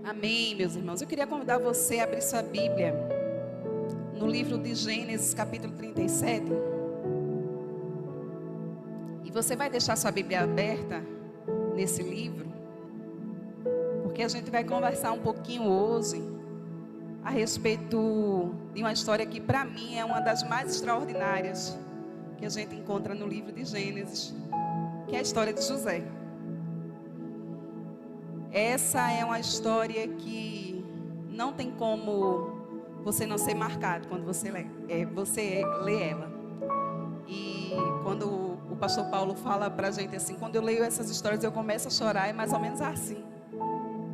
Amém, meus irmãos. Eu queria convidar você a abrir sua Bíblia no livro de Gênesis, capítulo 37. E você vai deixar sua Bíblia aberta nesse livro, porque a gente vai conversar um pouquinho hoje a respeito de uma história que, para mim, é uma das mais extraordinárias que a gente encontra no livro de Gênesis, que é a história de José. Essa é uma história que não tem como você não ser marcado quando você lê ela. E quando o pastor Paulo fala pra gente assim, quando eu leio essas histórias eu começo a chorar, é mais ou menos assim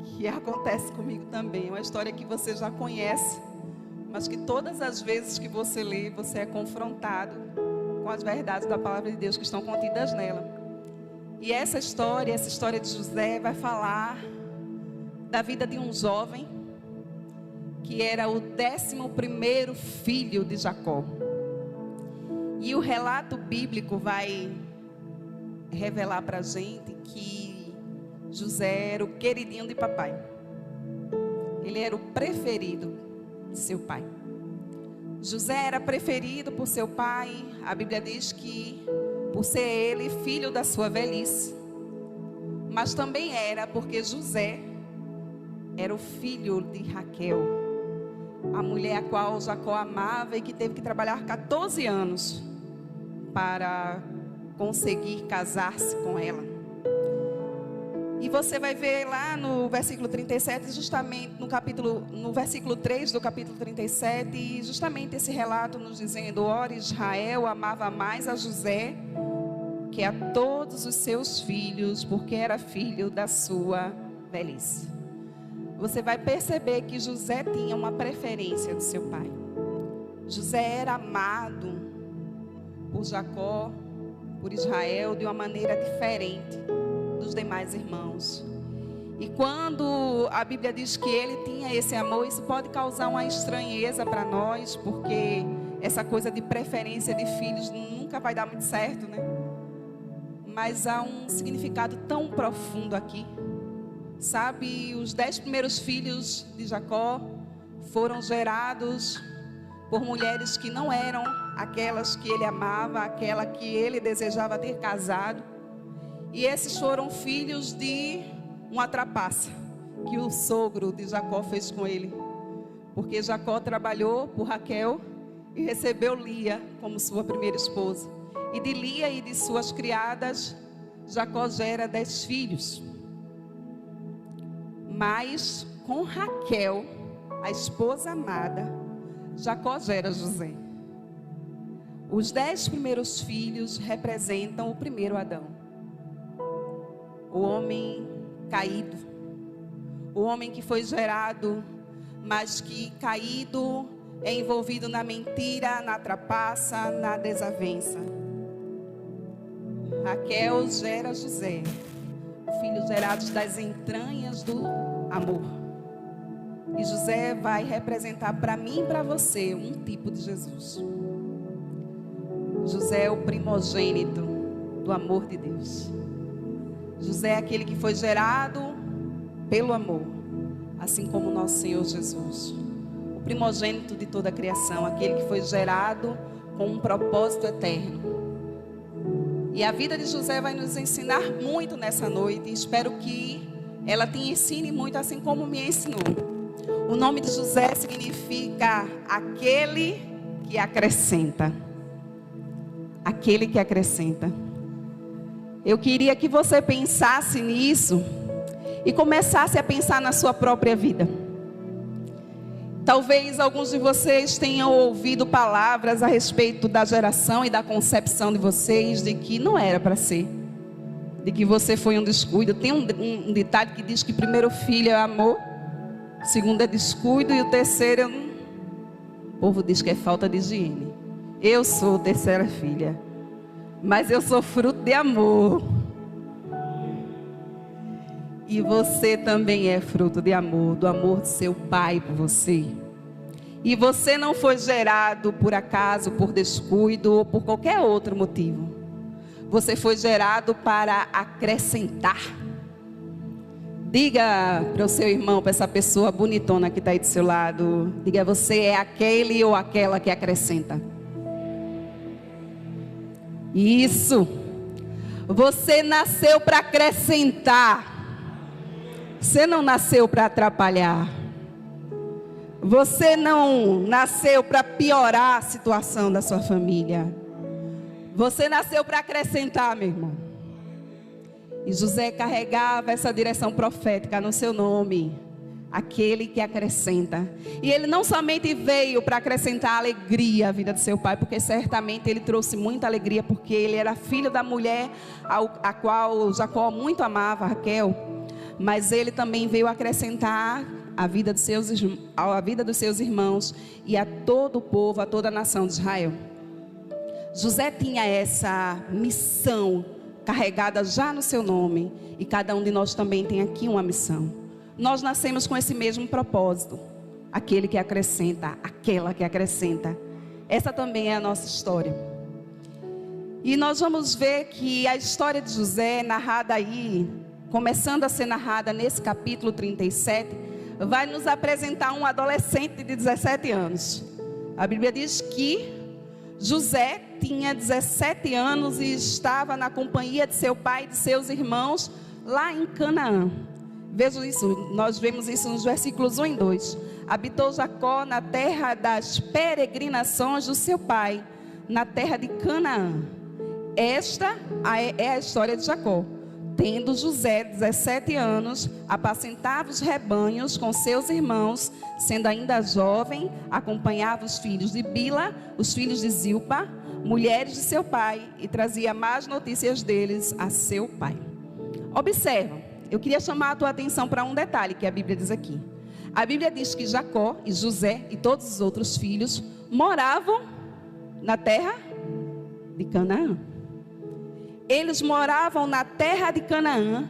que acontece comigo também. É uma história que você já conhece, mas que todas as vezes que você lê, você é confrontado com as verdades da palavra de Deus que estão contidas nela. E essa história de José, vai falar da vida de um jovem que era o 11º filho de Jacó. E o relato bíblico vai revelar para a gente que José era o queridinho de papai. Ele era o preferido de seu pai. José era preferido por seu pai. A Bíblia diz que por ser ele filho da sua velhice, mas também era porque José era o filho de Raquel, a mulher a qual Jacó amava e que teve que trabalhar 14 anos para conseguir casar-se com ela. E você vai ver lá no versículo 37, justamente no versículo 3 do capítulo 37, justamente esse relato nos dizendo: ora, Israel amava mais a José que a todos os seus filhos, porque era filho da sua velhice. Você vai perceber que José tinha uma preferência do seu pai. José era amado por Jacó, por Israel, de uma maneira diferente dos demais irmãos. E quando a Bíblia diz que ele tinha esse amor, isso pode causar uma estranheza para nós, porque essa coisa de preferência de filhos nunca vai dar muito certo, né? Mas há um significado tão profundo aqui. Sabe, os 10 primeiros filhos de Jacó foram gerados por mulheres que não eram aquelas que ele amava, aquela que ele desejava ter casado. E esses foram filhos de uma trapaça que o sogro de Jacó fez com ele. Porque Jacó trabalhou por Raquel e recebeu Lia como sua primeira esposa. E de Lia e de suas criadas, Jacó gera 10 filhos. Mas com Raquel, a esposa amada, Jacó gera José. Os 10 primeiros filhos representam o primeiro Adão. O homem caído. O homem que foi gerado, mas que caído é envolvido na mentira, na trapaça, na desavença. Raquel gera José, filho gerado das entranhas do amor. E José vai representar para mim e para você um tipo de Jesus. José é o primogênito do amor de Deus. José é aquele que foi gerado pelo amor, assim como o nosso Senhor Jesus. O primogênito de toda a criação, aquele que foi gerado com um propósito eterno. E a vida de José vai nos ensinar muito nessa noite. E espero que ela te ensine muito, assim como me ensinou. O nome de José significa aquele que acrescenta. Aquele que acrescenta. Eu queria que você pensasse nisso e começasse a pensar na sua própria vida. Talvez alguns de vocês tenham ouvido palavras a respeito da geração e da concepção de vocês, de que não era para ser, de que você foi um descuido. Tem um ditado que diz que primeiro filho é amor, segundo é descuido e o terceiro o povo diz que é falta de higiene. Eu sou terceira filha, mas eu sou fruto de amor. E você também é fruto de amor, do amor de seu pai por você. E você não foi gerado por acaso, por descuido ou por qualquer outro motivo. Você foi gerado para acrescentar. Diga para o seu irmão, para essa pessoa bonitona que está aí do seu lado. Diga, você é aquele ou aquela que acrescenta. Isso. Você nasceu para acrescentar. Você não nasceu para atrapalhar. Você não nasceu para piorar a situação da sua família. Você nasceu para acrescentar, meu irmão. E José carregava essa direção profética no seu nome, aquele que acrescenta. E ele não somente veio para acrescentar alegria à vida de seu pai, porque certamente ele trouxe muita alegria, porque ele era filho da mulher a qual Jacó muito amava, Raquel. Mas ele também veio acrescentar a vida dos seus irmãos e a todo o povo, a toda a nação de Israel. José tinha essa missão carregada já no seu nome, e cada um de nós também tem aqui uma missão. Nós nascemos com esse mesmo propósito, aquele que acrescenta, aquela que acrescenta. Essa também é a nossa história. E nós vamos ver que a história de José, narrada aí, começando a ser narrada nesse capítulo 37, vai nos apresentar um adolescente de 17 anos. A Bíblia diz que José tinha 17 anos e estava na companhia de seu pai e de seus irmãos lá em Canaã. Veja isso, nós vemos isso nos versículos 1 e 2. Habitou Jacó na terra das peregrinações do seu pai, na terra de Canaã. Esta é a história de Jacó. Tendo José 17 anos, apacentava os rebanhos com seus irmãos, sendo ainda jovem, acompanhava os filhos de Bila, os filhos de Zilpa, mulheres de seu pai, e trazia más notícias deles a seu pai. Observa, eu queria chamar a tua atenção para um detalhe que a Bíblia diz aqui. A Bíblia diz que Jacó e José e todos os outros filhos moravam na terra de Canaã. Eles moravam na terra de Canaã,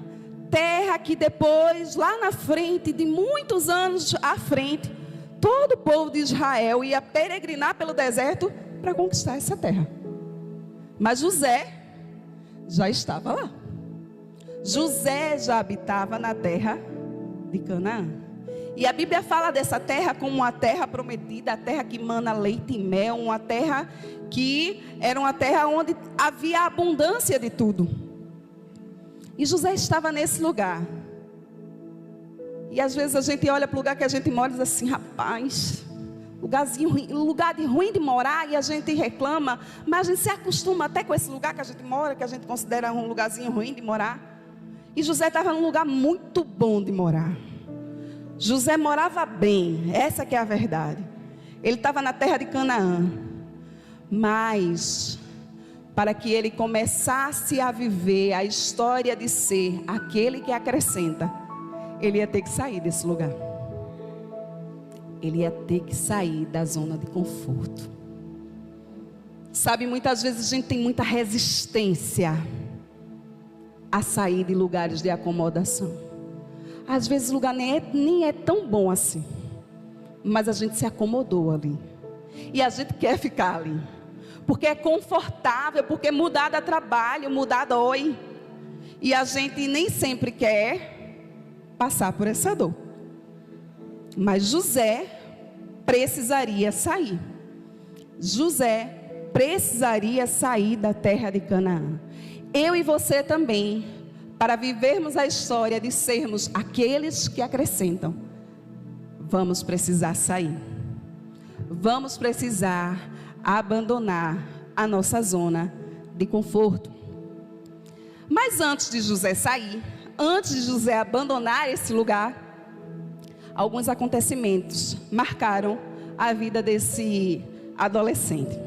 terra que depois, lá na frente, de muitos anos à frente, todo o povo de Israel ia peregrinar pelo deserto para conquistar essa terra. Mas José já estava lá. José já habitava na terra de Canaã. E a Bíblia fala dessa terra como uma terra prometida, a terra que mana leite e mel, uma terra que era uma terra onde havia abundância de tudo. E José estava nesse lugar. E às vezes a gente olha para o lugar que a gente mora e diz assim, rapaz, lugar ruim de morar, e a gente reclama, mas a gente se acostuma até com esse lugar que a gente mora, que a gente considera um lugarzinho ruim de morar. E José estava num lugar muito bom de morar. José morava bem, essa que é a verdade. Ele estava na terra de Canaã. Mas, para que ele começasse a viver a história de ser aquele que acrescenta, ele ia ter que sair desse lugar. Ele ia ter que sair da zona de conforto. Sabe, muitas vezes a gente tem muita resistência a sair de lugares de acomodação. Às vezes o lugar nem é tão bom assim, mas a gente se acomodou ali, e a gente quer ficar ali, porque é confortável, porque mudar dá trabalho, mudar dói, e a gente nem sempre quer passar por essa dor. Mas José precisaria sair. José precisaria sair da terra de Canaã. Eu e você também, para vivermos a história de sermos aqueles que acrescentam, vamos precisar sair. Vamos precisar abandonar a nossa zona de conforto. Mas antes de José sair, antes de José abandonar esse lugar, alguns acontecimentos marcaram a vida desse adolescente.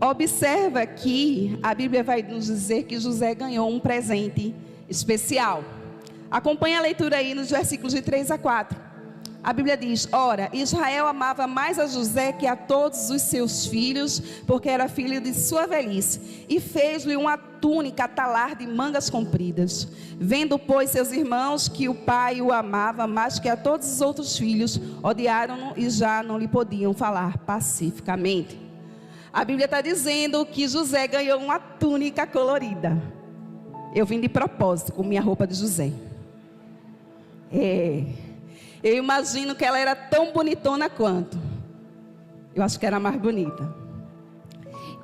Observa que a Bíblia vai nos dizer que José ganhou um presente especial. Acompanhe a leitura aí nos versículos de 3 a 4. A Bíblia diz: ora, Israel amava mais a José que a todos os seus filhos, porque era filho de sua velhice, e fez-lhe uma túnica talar de mangas compridas. Vendo, pois, seus irmãos que o pai o amava mais que a todos os outros filhos, odiaram-no e já não lhe podiam falar pacificamente. A Bíblia está dizendo que José ganhou uma túnica colorida. Eu vim de propósito com minha roupa de José. Eu imagino que ela era tão bonitona quanto. Eu acho que era mais bonita.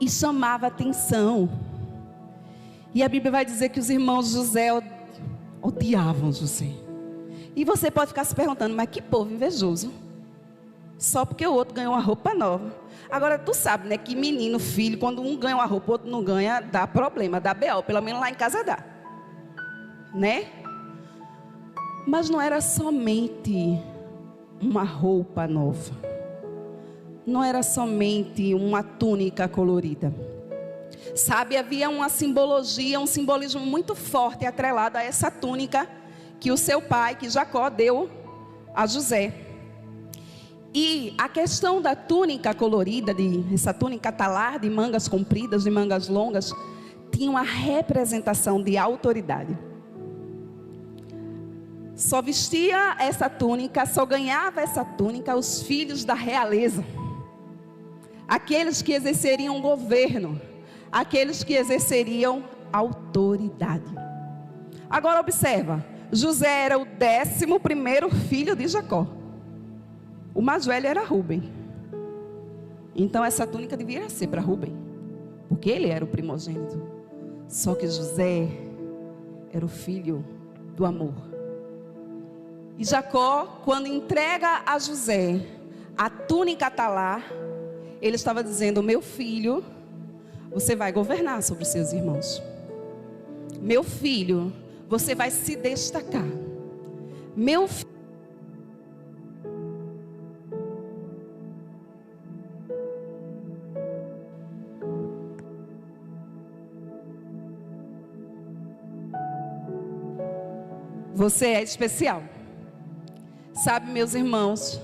E chamava atenção. E a Bíblia vai dizer que os irmãos José odiavam José. E você pode ficar se perguntando, mas que povo invejoso. Só porque o outro ganhou uma roupa nova. Agora, tu sabe, né, que menino, filho, quando um ganha uma roupa, o outro não ganha, dá problema, dá B.O. Pelo menos lá em casa dá. Né? Mas não era somente uma roupa nova. Não era somente uma túnica colorida. Sabe, havia uma simbologia, um simbolismo muito forte atrelado a essa túnica que o seu pai, que Jacó, deu a José. E a questão da túnica colorida, essa túnica talar de mangas compridas, de mangas longas, tinha uma representação de autoridade. Só vestia essa túnica, só ganhava essa túnica os filhos da realeza. Aqueles que exerceriam governo, aqueles que exerceriam autoridade. Agora observa, José era o 11º filho de Jacó. O mais velho era Rúben. Então essa túnica devia ser para Rúben, porque ele era o primogênito. Só que José era o filho do amor. E Jacó, quando entrega a José a túnica talar, ele estava dizendo: meu filho, você vai governar sobre os seus irmãos. Meu filho, você vai se destacar. Meu filho, você é especial. Sabe, meus irmãos,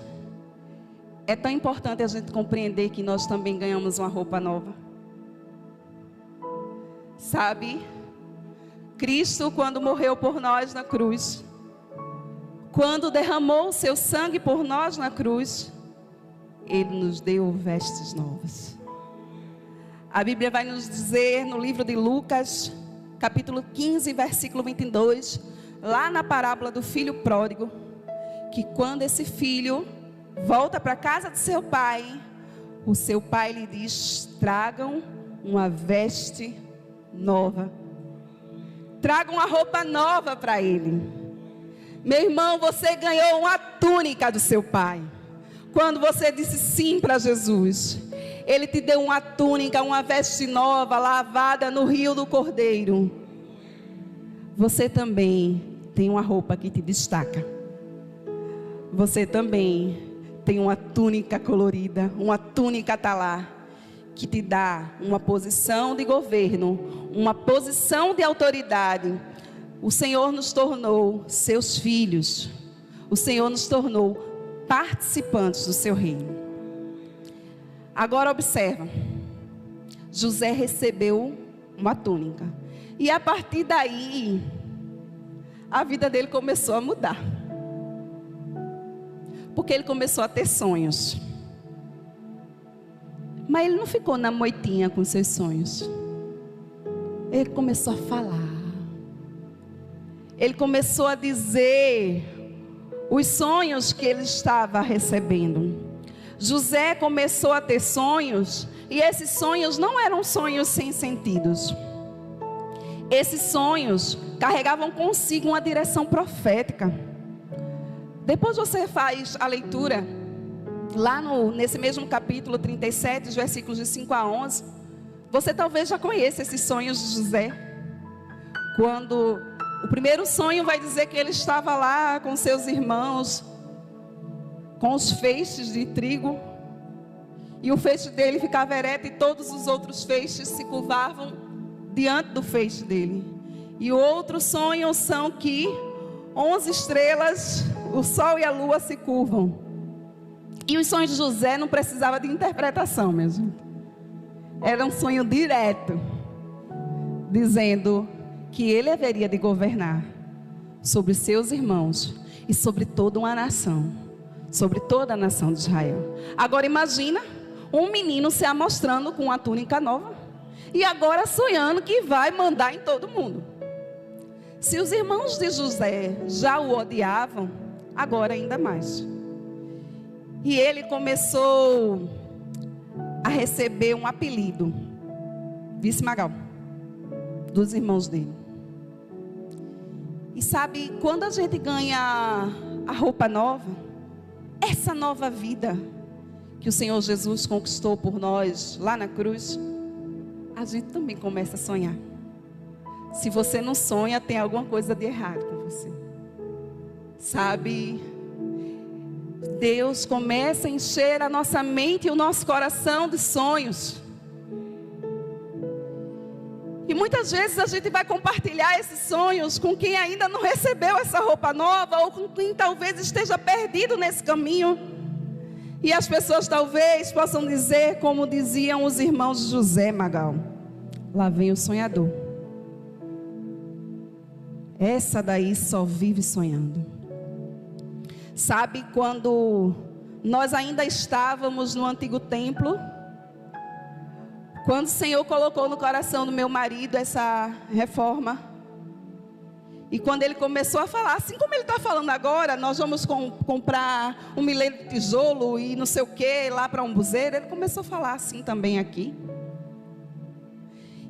é tão importante a gente compreender que nós também ganhamos uma roupa nova. Sabe, Cristo, quando morreu por nós na cruz, quando derramou o seu sangue por nós na cruz, Ele nos deu vestes novas. A Bíblia vai nos dizer no livro de Lucas, capítulo 15, versículo 22, lá na parábola do filho pródigo, que quando esse filho volta para a casa de seu pai, o seu pai lhe diz: tragam uma veste nova, tragam uma roupa nova para ele. Meu irmão, você ganhou uma túnica do seu pai. Quando você disse sim para Jesus, Ele te deu uma túnica, uma veste nova, lavada no rio do Cordeiro. Você também tem uma roupa que te destaca. Você também tem uma túnica colorida, uma túnica talar, que te dá uma posição de governo, uma posição de autoridade. O Senhor nos tornou seus filhos. O Senhor nos tornou participantes do seu reino. Agora observa, José recebeu uma túnica, e a partir daí a vida dele começou a mudar, porque ele começou a ter sonhos. Mas ele não ficou na moitinha com seus sonhos. Ele começou a falar. Ele começou a dizer os sonhos que ele estava recebendo. José começou a ter sonhos, e esses sonhos não eram sonhos sem sentidos. Esses sonhos carregavam consigo uma direção profética. Depois você faz a leitura lá nesse mesmo capítulo 37, os versículos de 5 a 11. Você talvez já conheça esses sonhos de José. Quando o primeiro sonho vai dizer que ele estava lá com seus irmãos, com os feixes de trigo, e o feixe dele ficava ereto, e todos os outros feixes se curvavam diante do feixe dele. E o outro sonho são que 11 estrelas, o sol e a lua se curvam. E os sonhos de José não precisavam de interpretação mesmo. Era um sonho direto, dizendo que ele haveria de governar sobre seus irmãos e sobre toda uma nação, sobre toda a nação de Israel. Agora imagina um menino se amostrando com uma túnica nova, e agora sonhando que vai mandar em todo mundo. Se os irmãos de José já o odiavam, agora ainda mais. E ele começou a receber um apelido, vice-magal, dos irmãos dele. E sabe, quando a gente ganha a roupa nova, essa nova vida que o Senhor Jesus conquistou por nós lá na cruz, a gente também começa a sonhar. Se você não sonha, tem alguma coisa de errado com você. Sabe, Deus começa a encher a nossa mente e o nosso coração de sonhos. E muitas vezes a gente vai compartilhar esses sonhos com quem ainda não recebeu essa roupa nova, ou com quem talvez esteja perdido nesse caminho. E as pessoas talvez possam dizer, como diziam os irmãos de José, Magal: lá vem o sonhador. Essa daí só vive sonhando. Sabe, quando nós ainda estávamos no antigo templo, quando o Senhor colocou no coração do meu marido essa reforma, e quando ele começou a falar, assim como ele está falando agora, nós vamos comprar 1 milheiro de tijolo e não sei o que, lá para um buzeiro, ele começou a falar assim também aqui.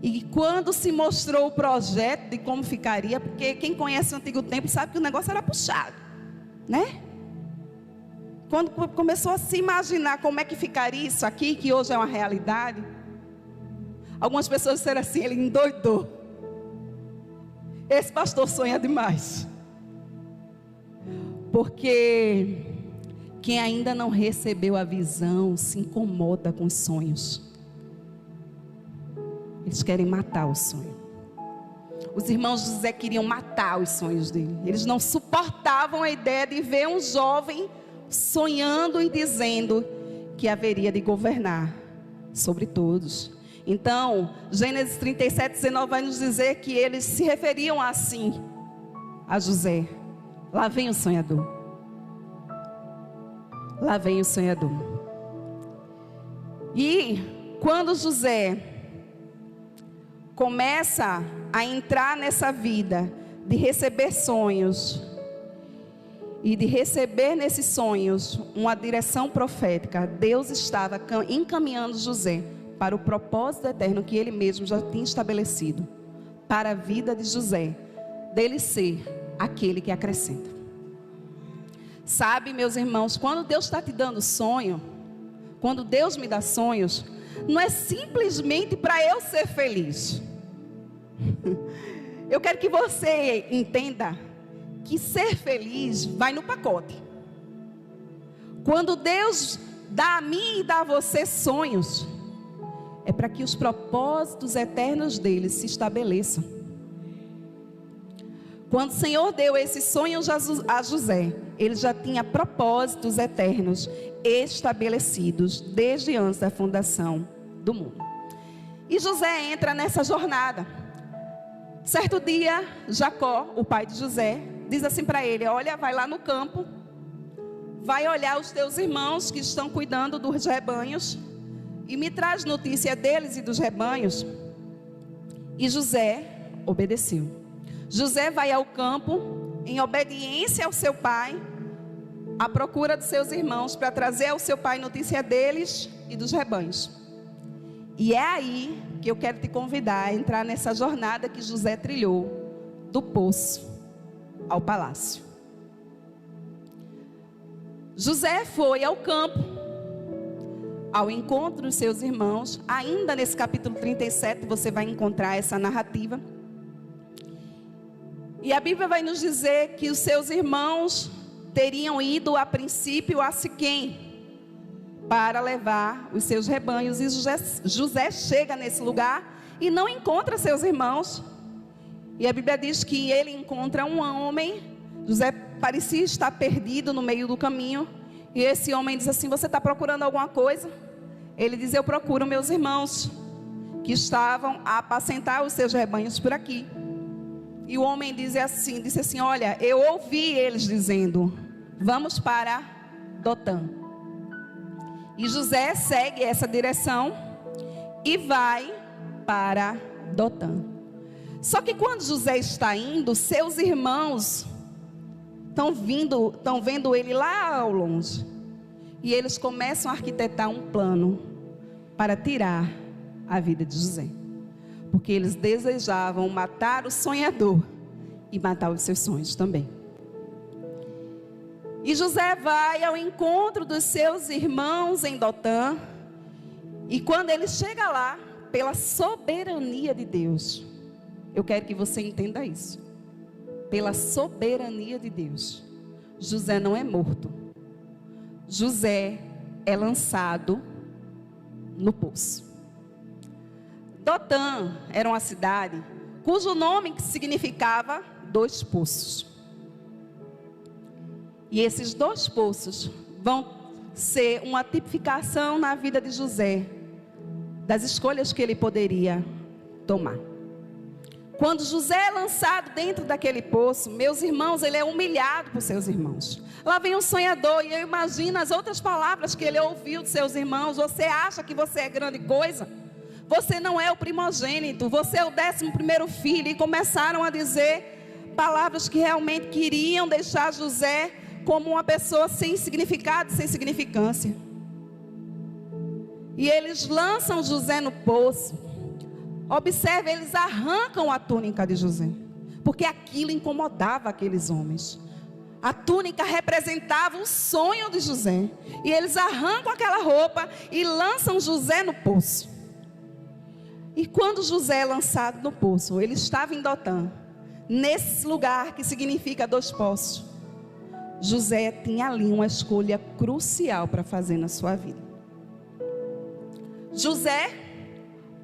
E quando se mostrou o projeto de como ficaria, porque quem conhece o antigo templo sabe que o negócio era puxado, né? Quando começou a se imaginar como é que ficaria isso aqui, que hoje é uma realidade, algumas pessoas disseram assim: ele endoidou. Esse pastor sonha demais. Porque quem ainda não recebeu a visão se incomoda com os sonhos. Eles querem matar o sonho. Os irmãos de José queriam matar os sonhos dele. Eles não suportavam a ideia de ver um jovem sonhando e dizendo que haveria de governar sobre todos. Então, Gênesis 37:19 vai nos dizer que eles se referiam assim a José: lá vem o sonhador. Lá vem o sonhador. E quando José começa a entrar nessa vida de receber sonhos, e de receber nesses sonhos uma direção profética, Deus estava encaminhando José para o propósito eterno que ele mesmo já tinha estabelecido para a vida de José, dele ser aquele que acrescenta. Sabe, meus irmãos, quando Deus está te dando sonho, quando Deus me dá sonhos, não é simplesmente para eu ser feliz. Eu quero que você entenda que ser feliz vai no pacote. Quando Deus dá a mim e dá a você sonhos, é para que os propósitos eternos dele se estabeleçam. Quando o Senhor deu esses sonhos a José, ele já tinha propósitos eternos estabelecidos desde antes da fundação do mundo. E José entra nessa jornada. Certo dia, Jacó, o pai de José, diz assim para ele: olha, vai lá no campo, vai olhar os teus irmãos que estão cuidando dos rebanhos e me traz notícia deles e dos rebanhos. E José obedeceu. José vai ao campo em obediência ao seu pai, à procura dos seus irmãos, para trazer ao seu pai notícia deles e dos rebanhos. E é aí que eu quero te convidar a entrar nessa jornada que José trilhou, do poço ao palácio. José foi ao campo, ao encontro dos seus irmãos. Ainda nesse capítulo 37 você vai encontrar essa narrativa. E a Bíblia vai nos dizer que os seus irmãos teriam ido a princípio a Siquém para levar os seus rebanhos. E José chega nesse lugar e não encontra seus irmãos. E a Bíblia diz que ele encontra um homem. José parecia estar perdido no meio do caminho. E esse homem diz assim: você está procurando alguma coisa? Ele diz: eu procuro meus irmãos que estavam a apacentar os seus rebanhos por aqui. E o homem disse assim: olha, eu ouvi eles dizendo: vamos para Dotã. E José segue essa direção e vai para Dotã. Só que quando José está indo, seus irmãos estão vendo ele lá ao longe. E eles começam a arquitetar um plano para tirar a vida de José. Porque eles desejavam matar o sonhador e matar os seus sonhos também. E José vai ao encontro dos seus irmãos em Dotã. E quando ele chega lá, pela soberania de Deus, eu quero que você entenda isso. Pela soberania de Deus, José não é morto. José é lançado no poço. Dotã era uma cidade cujo nome significava 2 poços. E esses 2 poços vão ser uma tipificação na vida de José, das escolhas que ele poderia tomar. Quando José é lançado dentro daquele poço, meus irmãos, ele é humilhado por seus irmãos. Lá vem um sonhador, e eu imagino as outras palavras que ele ouviu de seus irmãos. Você acha que você é grande coisa? Você não é o primogênito, você é o 11º filho. E começaram a dizer palavras que realmente queriam deixar José como uma pessoa sem significado, sem significância. E eles lançam José no poço. Observe, eles arrancam a túnica de José, porque aquilo incomodava aqueles homens. A túnica representava o sonho de José. E eles arrancam aquela roupa e lançam José no poço. E quando José é lançado no poço, ele estava em Dotã, nesse lugar que significa 2 poços. José tinha ali uma escolha crucial para fazer na sua vida. José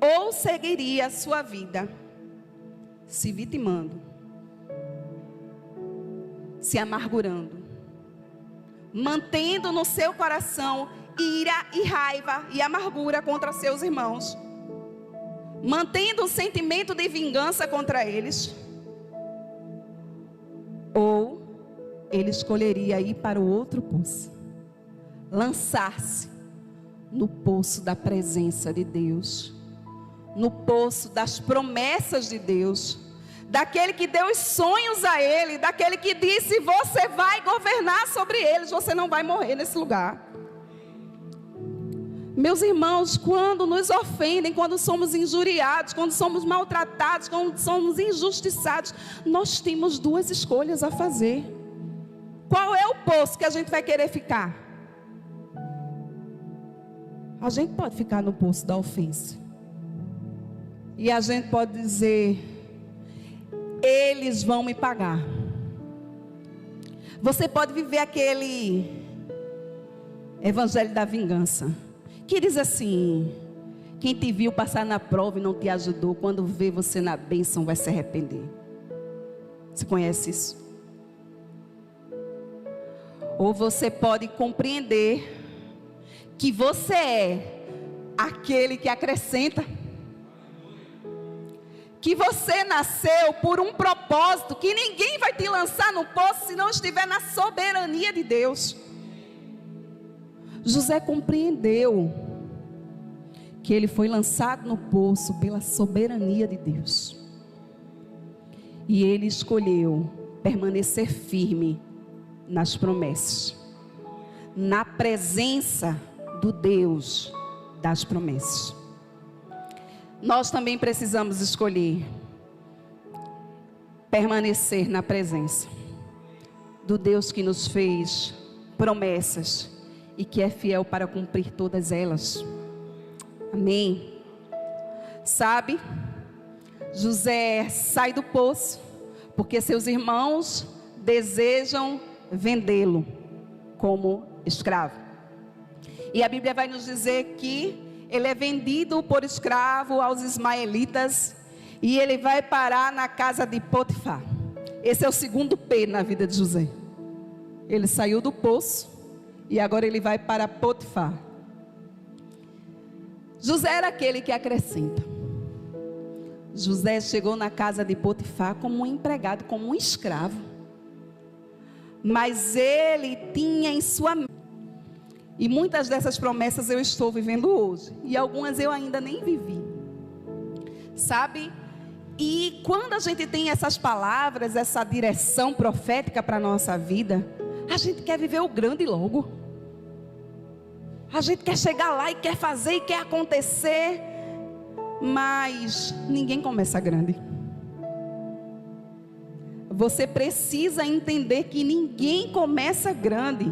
ou seguiria a sua vida se vitimando, se amargurando, mantendo no seu coração ira e raiva e amargura contra seus irmãos, mantendo um sentimento de vingança contra eles, ou ele escolheria ir para o outro poço, lançar-se no poço da presença de Deus, no poço das promessas de Deus, daquele que deu os sonhos a ele, daquele que disse: você vai governar sobre eles, você não vai morrer nesse lugar. Meus irmãos, quando nos ofendem, quando somos injuriados, quando somos maltratados, quando somos injustiçados, nós temos 2 escolhas a fazer. Qual é o poço que a gente vai querer ficar? A gente pode ficar no poço da ofensa. E a gente pode dizer: eles vão me pagar. Você pode viver aquele evangelho da vingança, que diz assim: quem te viu passar na prova e não te ajudou, quando vê você na bênção vai se arrepender. Você conhece isso? Ou você pode compreender que você é aquele que acrescenta, que você nasceu por um propósito, que ninguém vai te lançar no poço se não estiver na soberania de Deus. José compreendeu que ele foi lançado no poço pela soberania de Deus, e ele escolheu permanecer firme nas promessas, na presença do Deus das promessas. Nós também precisamos escolher permanecer na presença do Deus que nos fez promessas e que é fiel para cumprir todas elas. Amém. Sabe, José sai do poço porque seus irmãos desejam vendê-lo como escravo. E a Bíblia vai nos dizer que ele é vendido por escravo aos ismaelitas e ele vai parar na casa de Potifar. Esse é o segundo P na vida de José. Ele saiu do poço e agora ele vai para Potifar. José era aquele que acrescenta. José chegou na casa de Potifar como um empregado, como um escravo. Mas ele tinha em sua mente, e muitas dessas promessas eu estou vivendo hoje, e algumas eu ainda nem vivi. Sabe, E quando a gente tem essas palavras, essa direção profética para a nossa vida, a gente quer viver o grande logo. A gente quer chegar lá e quer fazer e quer acontecer. Mas ninguém começa grande. Você precisa entender que ninguém começa grande.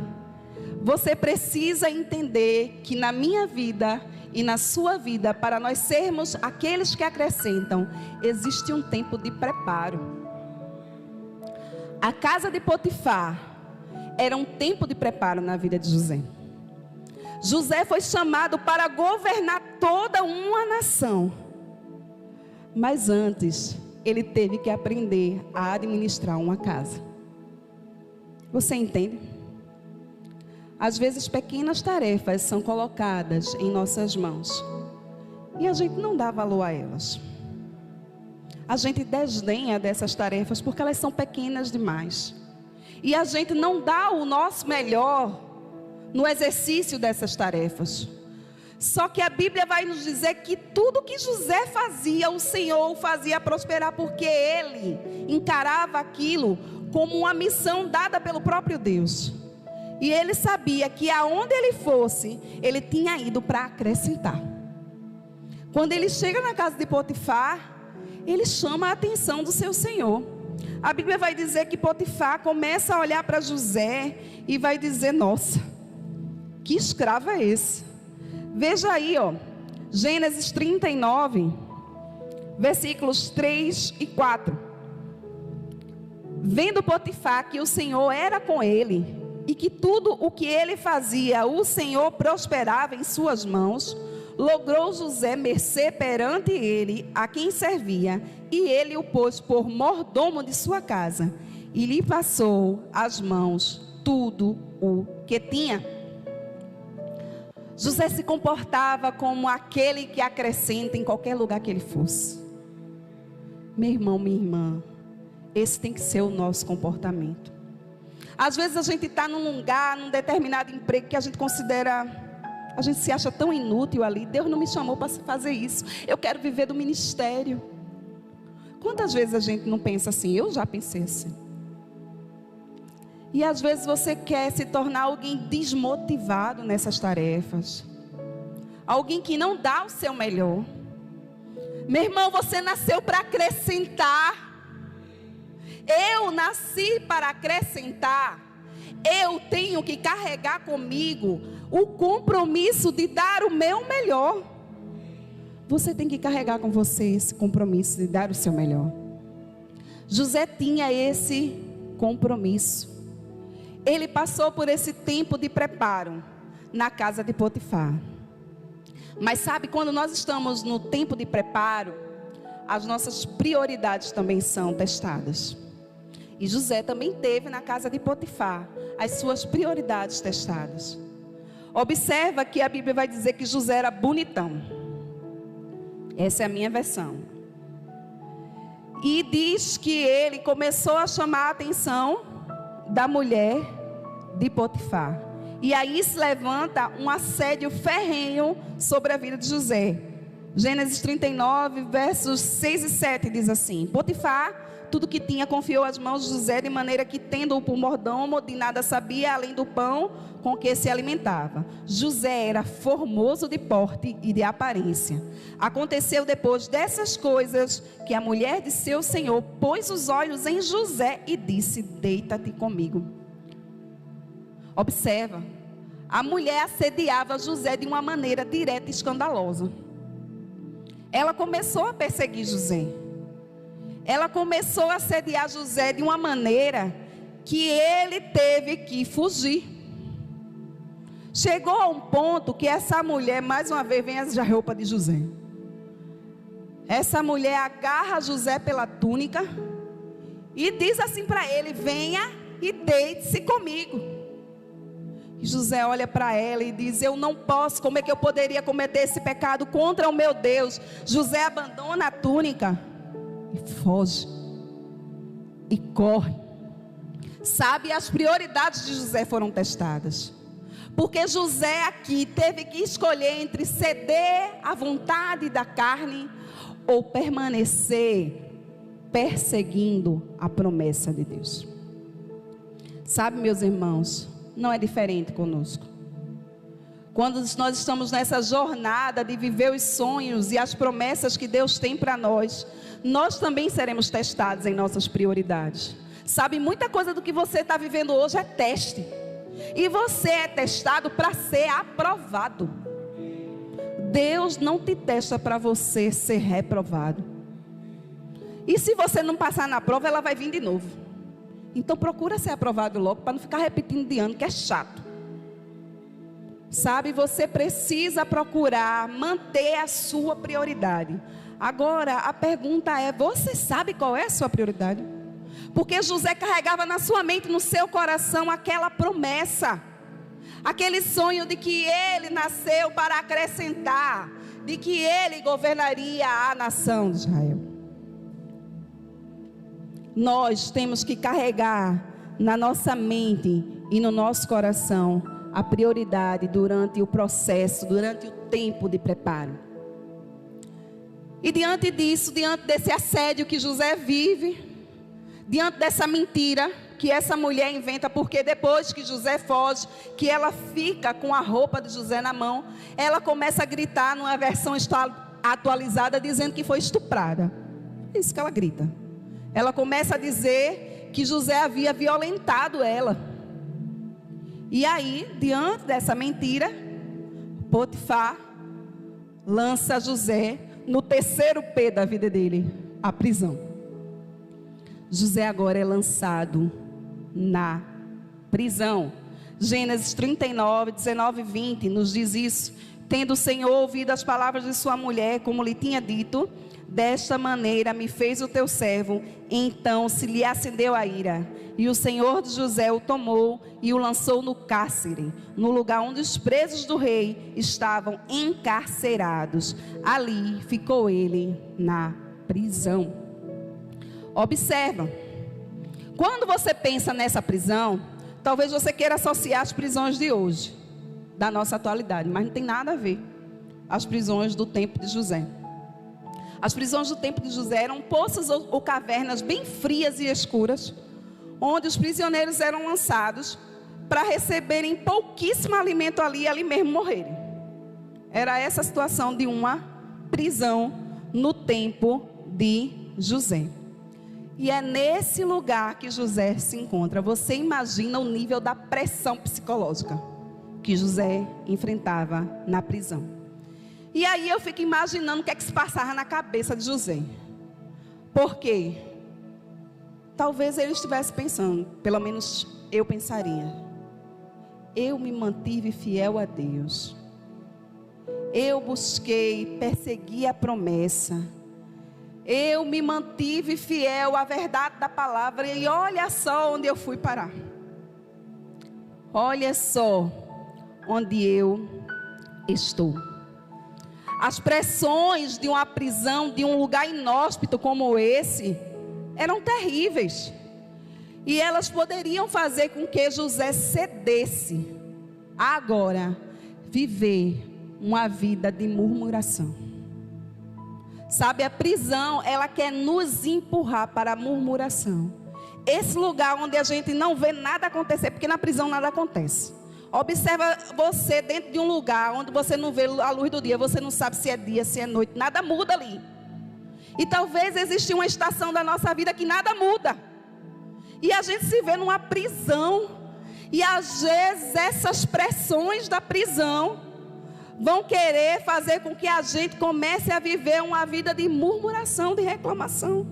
Você precisa entender que na minha vida e na sua vida, para nós sermos aqueles que acrescentam, existe um tempo de preparo. A casa de Potifar era um tempo de preparo na vida de José. José foi chamado para governar toda uma nação. Mas antes, ele teve que aprender a administrar uma casa. Você entende? Às vezes pequenas tarefas são colocadas em nossas mãos e a gente não dá valor a elas. A gente desdenha dessas tarefas porque elas são pequenas demais. E a gente não dá o nosso melhor no exercício dessas tarefas. Só que a Bíblia vai nos dizer que tudo que José fazia, o Senhor o fazia prosperar, porque ele encarava aquilo como uma missão dada pelo próprio Deus. E ele sabia que aonde ele fosse, ele tinha ido para acrescentar. Quando ele chega na casa de Potifar, ele chama a atenção do seu senhor. A Bíblia vai dizer que Potifar começa a olhar para José e vai dizer: nossa, que escravo é esse? Veja aí, Gênesis 39, versículos 3 e 4. Vendo Potifar que o Senhor era com ele, e que tudo o que ele fazia, o Senhor prosperava em suas mãos, logrou José mercê perante ele, a quem servia, e ele o pôs por mordomo de sua casa, e lhe passou às mãos tudo o que tinha. José se comportava como aquele que acrescenta em qualquer lugar que ele fosse. Meu irmão, minha irmã, esse tem que ser o nosso comportamento. Às vezes a gente está num lugar, num determinado emprego que a gente considera, a gente se acha tão inútil ali. Deus não me chamou para fazer isso. Eu quero viver do ministério. Quantas vezes a gente não pensa assim? Eu já pensei assim. E às vezes você quer se tornar alguém desmotivado nessas tarefas. Alguém que não dá o seu melhor. Meu irmão, você nasceu para acrescentar. Eu nasci para acrescentar. Eu tenho que carregar comigo o compromisso de dar o meu melhor. Você tem que carregar com você esse compromisso de dar o seu melhor. José tinha esse compromisso. Ele passou por esse tempo de preparo na casa de Potifar. Mas sabe, quando nós estamos no tempo de preparo, as nossas prioridades também são testadas. E José também teve na casa de Potifar as suas prioridades testadas. Observa que a Bíblia vai dizer que José era bonitão. Essa é a minha versão. E diz que ele começou a chamar a atenção da mulher de Potifar. E aí se levanta um assédio ferrenho sobre a vida de José. Gênesis 39, versos 6 e 7 diz assim: Potifar, tudo que tinha, confiou às mãos de José, de maneira que, tendo-o por mordomo, de nada sabia, além do pão com que se alimentava. José era formoso de porte e de aparência. Aconteceu depois dessas coisas, que a mulher de seu senhor pôs os olhos em José e disse: deita-te comigo. Observa, a mulher assediava José de uma maneira direta e escandalosa. Ela começou a perseguir José. Ela começou a assediar José de uma maneira que ele teve que fugir. Chegou a um ponto que essa mulher, mais uma vez, vem a roupa de José. Essa mulher agarra José pela túnica e diz assim para ele: venha e deite-se comigo. E José olha para ela e diz: eu não posso, como é que eu poderia cometer esse pecado contra o meu Deus? José abandona a túnica e foge e corre. Sabe, as prioridades de José foram testadas, porque José aqui teve que escolher entre ceder à vontade da carne ou permanecer perseguindo a promessa de Deus. Sabe, meus irmãos, não é diferente conosco. Quando nós estamos nessa jornada de viver os sonhos e as promessas que Deus tem para nós, nós também seremos testados em nossas prioridades. Sabe, muita coisa do que você está vivendo hoje é teste. E você é testado para ser aprovado. Deus não te testa para você ser reprovado. E se você não passar na prova, ela vai vir de novo. Então procura ser aprovado logo, para não ficar repetindo de ano, que é chato. Sabe, você precisa procurar manter a sua prioridade. Agora, a pergunta é, você sabe qual é a sua prioridade? Porque José carregava na sua mente, no seu coração, aquela promessa. Aquele sonho de que ele nasceu para acrescentar, de que ele governaria a nação de Israel. Nós temos que carregar na nossa mente e no nosso coração a prioridade durante o processo, durante o tempo de preparo. E diante disso, diante desse assédio que José vive, diante dessa mentira que essa mulher inventa, porque depois que José foge, que ela fica com a roupa de José na mão, ela começa a gritar numa versão atualizada, dizendo que foi estuprada. É isso que ela grita. Ela começa a dizer que José havia violentado ela. E aí, diante dessa mentira, Potifar lança José no terceiro P da vida dele, a prisão. José agora é lançado na prisão. Gênesis 39, 19 e 20 nos diz isso. Tendo o Senhor ouvido as palavras de sua mulher, como lhe tinha dito, desta maneira me fez o teu servo. Então se lhe acendeu a ira. E o Senhor de José o tomou e o lançou no cárcere, no lugar onde os presos do rei estavam encarcerados. Ali ficou ele na prisão. Observa, quando você pensa nessa prisão, talvez você queira associar as prisões de hoje, da nossa atualidade, mas não tem nada a ver. As prisões do tempo de José. As prisões do tempo de José eram poças ou cavernas bem frias e escuras, onde os prisioneiros eram lançados para receberem pouquíssimo alimento ali e ali mesmo morrerem. Era essa a situação de uma prisão no tempo de José. E é nesse lugar que José se encontra. Você imagina o nível da pressão psicológica que José enfrentava na prisão. E aí eu fico imaginando o que é que se passava na cabeça de José. Por quê? Talvez ele estivesse pensando, pelo menos eu pensaria, eu me mantive fiel a Deus. Eu busquei, persegui a promessa. Eu me mantive fiel à verdade da palavra. E olha só onde eu fui parar. Olha só onde eu estou. As pressões de uma prisão, de um lugar inóspito como esse, eram terríveis. E elas poderiam fazer com que José cedesse. Agora, viver uma vida de murmuração. Sabe, a prisão, ela quer nos empurrar para a murmuração. Esse lugar onde a gente não vê nada acontecer, porque na prisão nada acontece. Observa você dentro de um lugar onde você não vê a luz do dia, você não sabe se é dia, se é noite, nada muda ali. E talvez exista uma estação da nossa vida que nada muda. E a gente se vê numa prisão. E às vezes essas pressões da prisão vão querer fazer com que a gente comece a viver uma vida de murmuração, de reclamação.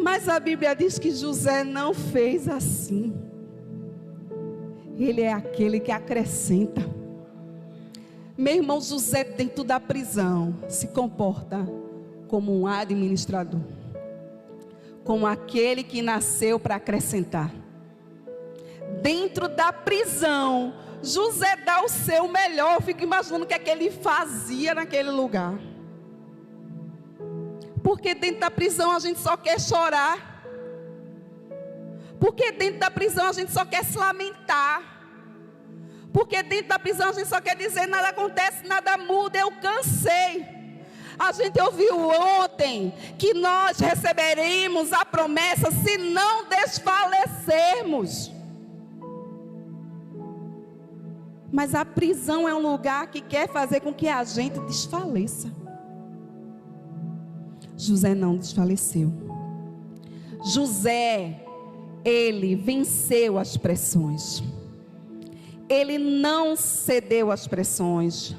Mas a Bíblia diz que José não fez assim. Ele é aquele que acrescenta. Meu irmão, José dentro da prisão se comporta como um administrador, como aquele que nasceu para acrescentar. Dentro da prisão, José dá o seu melhor. Eu fico imaginando o que é que ele fazia naquele lugar. Porque dentro da prisão a gente só quer chorar. Porque dentro da prisão a gente só quer se lamentar. Porque dentro da prisão a gente só quer dizer: nada acontece, nada muda, eu cansei. A gente ouviu ontem que nós receberemos a promessa se não desfalecermos. Mas a prisão é um lugar que quer fazer com que a gente desfaleça. José não desfaleceu. José, ele venceu as pressões. Ele não cedeu às pressões.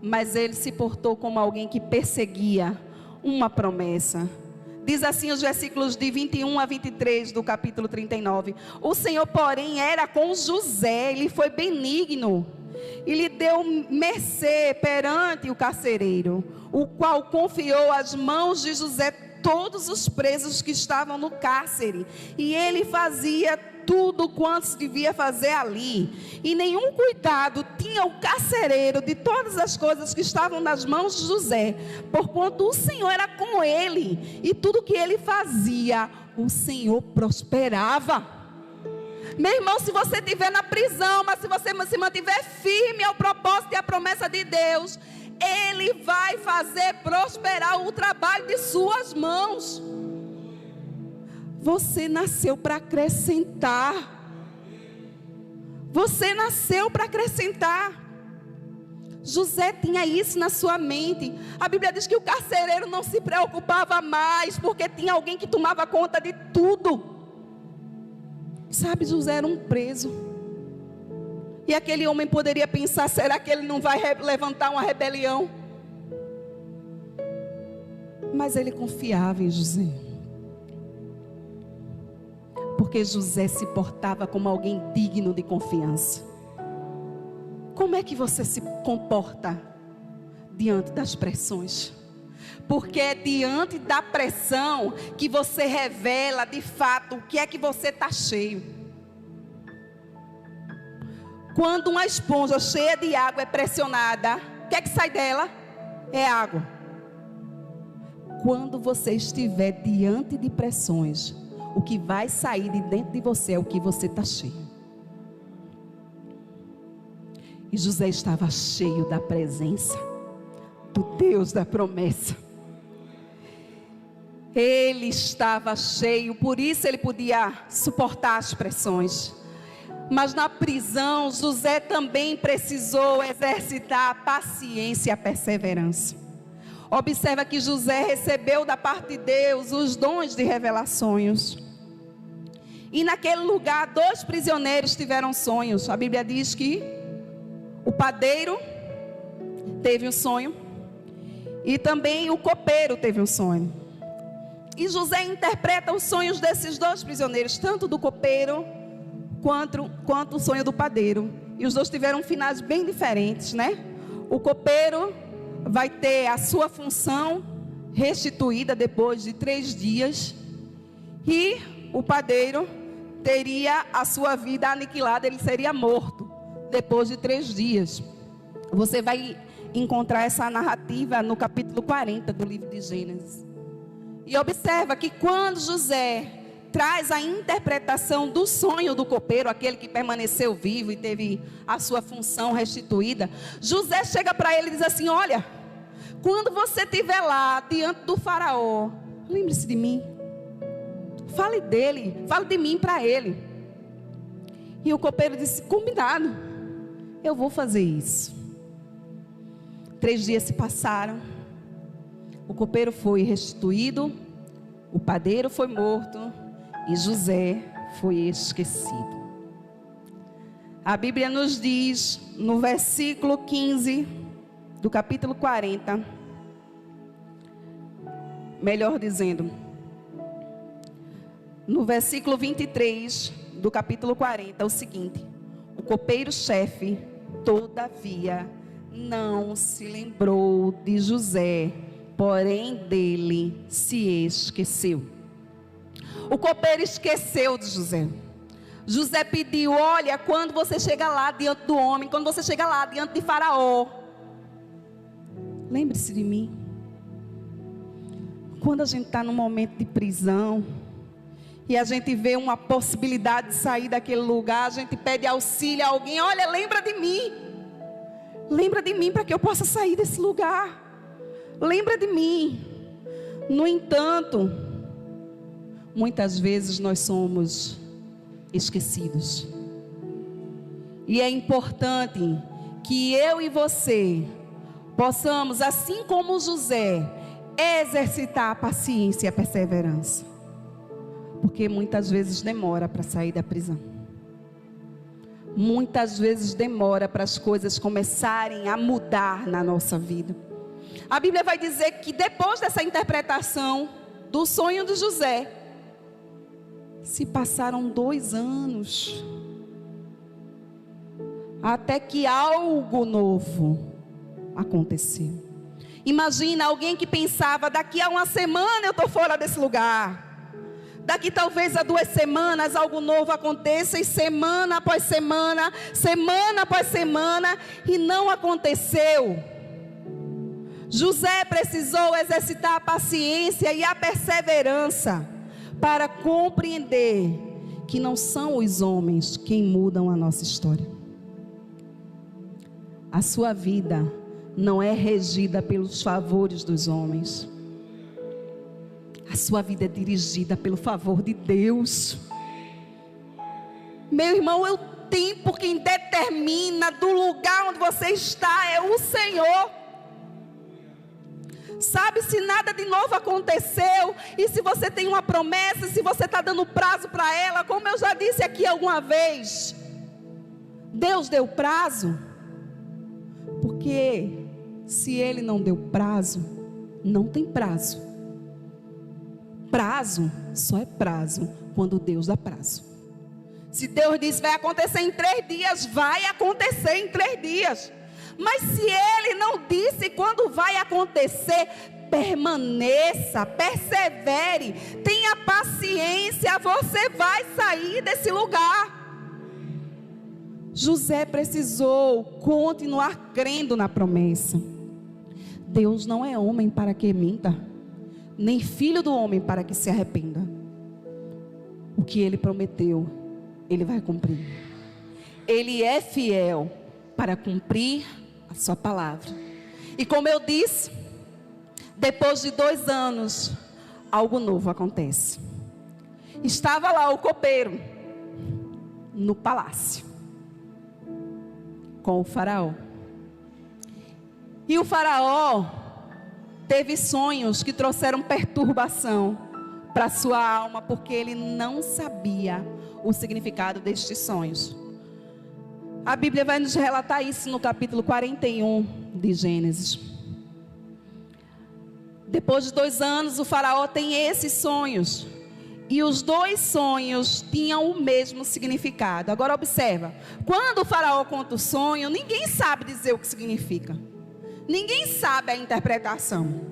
Mas ele se portou como alguém que perseguia uma promessa. Diz assim os versículos de 21 a 23 do capítulo 39. O Senhor, porém, era com José, ele foi benigno, e lhe deu mercê perante o carcereiro, o qual confiou às mãos de José todos os presos que estavam no cárcere, e ele fazia tudo quanto se devia fazer ali, e nenhum cuidado tinha o carcereiro de todas as coisas que estavam nas mãos de José, porquanto o Senhor era com ele, e tudo que ele fazia, o Senhor prosperava. Meu irmão, se você estiver na prisão, mas se você se mantiver firme ao propósito e à promessa de Deus, Ele vai fazer prosperar o trabalho de suas mãos. Você nasceu para acrescentar. Você nasceu para acrescentar. José tinha isso na sua mente. A Bíblia diz que o carcereiro não se preocupava mais, porque tinha alguém que tomava conta de tudo. Sabe, José era um preso. E aquele homem poderia pensar: será que ele não vai levantar uma rebelião? Mas ele confiava em José, porque José se portava como alguém digno de confiança. Como é que você se comporta diante das pressões? Porque é diante da pressão que você revela de fato o que é que você está cheio. Quando uma esponja cheia de água é pressionada, o que é que sai dela? É água. Quando você estiver diante de pressões, o que vai sair de dentro de você é o que você está cheio. E José estava cheio da presença do Deus da promessa. Ele estava cheio, por isso ele podia suportar as pressões. Mas na prisão, José também precisou exercitar a paciência e a perseverança. Observa que José recebeu da parte de Deus os dons de revelações. E naquele lugar, 2 prisioneiros tiveram sonhos. A Bíblia diz que o padeiro teve um sonho, e também o copeiro teve um sonho. E José interpreta os sonhos desses 2 prisioneiros, tanto do copeiro quanto o sonho do padeiro. E os dois tiveram finais bem diferentes, né? O copeiro vai ter a sua função restituída depois de 3 dias. E o padeiro teria a sua vida aniquilada, ele seria morto depois de 3 dias. Você vai encontrar essa narrativa no capítulo 40 do livro de Gênesis. E observa que quando José traz a interpretação do sonho do copeiro, aquele que permaneceu vivo e teve a sua função restituída, José chega para ele e diz assim: olha, quando você estiver lá diante do faraó, lembre-se de mim, fale dele, fale de mim para ele. E o copeiro disse: combinado, eu vou fazer isso. 3 dias se passaram, o copeiro foi restituído, o padeiro foi morto e José foi esquecido. A Bíblia nos diz no versículo 15 do capítulo 40, melhor dizendo, no versículo 23 do capítulo 40, o seguinte: o copeiro-chefe, todavia, não se lembrou de José, porém dele se esqueceu. O copeiro esqueceu de José. José pediu: olha, quando você chega lá diante do homem, quando você chega lá diante de Faraó, lembre-se de mim. Quando a gente está num momento de prisão e a gente vê uma possibilidade de sair daquele lugar, a gente pede auxílio a alguém: olha, lembra de mim. Lembra de mim para que eu possa sair desse lugar. lembra de mim. No entanto, muitas vezes nós somos esquecidos. E é importante que eu e você possamos, assim como José, exercitar a paciência e a perseverança. Porque muitas vezes demora para sair da prisão. Muitas vezes demora para as coisas começarem a mudar na nossa vida. A Bíblia vai dizer que depois dessa interpretação do sonho de José, se passaram 2 anos, até que algo novo aconteceu. Imagina alguém que pensava: daqui a 1 semana eu estou fora desse lugar, daqui talvez a 2 semanas algo novo aconteça, e semana após semana, semana após semana, e não aconteceu. José precisou exercitar a paciência e a perseverança para compreender que não são os homens quem mudam a nossa história. A sua vida não é regida pelos favores dos homens. A sua vida é dirigida pelo favor de Deus. Meu irmão, o tempo quem determina do lugar onde você está é o Senhor. Sabe, se nada de novo aconteceu, e se você tem uma promessa, se você está dando prazo para ela, como eu já disse aqui alguma vez, Deus deu prazo, porque se Ele não deu prazo, não tem prazo. Prazo só é prazo quando Deus dá prazo. Se Deus diz vai acontecer em 3 dias, vai acontecer em 3 dias. Mas se Ele não disse quando vai acontecer, permaneça, persevere, tenha paciência, você vai sair desse lugar. José precisou continuar crendo na promessa. Deus não é homem para que minta, nem filho do homem para que se arrependa. O que Ele prometeu, Ele vai cumprir. Ele é fiel para cumprir a sua palavra. E como eu disse, depois de 2 anos, algo novo acontece. Estava lá o copeiro, no palácio, com o faraó. E o faraó teve sonhos que trouxeram perturbação para sua alma, porque ele não sabia o significado destes sonhos. A Bíblia vai nos relatar isso no capítulo 41 de Gênesis. Depois de 2 anos, o faraó tem esses sonhos. E os 2 sonhos tinham o mesmo significado. Agora observa, quando o faraó conta o sonho, ninguém sabe dizer o que significa. Ninguém sabe a interpretação.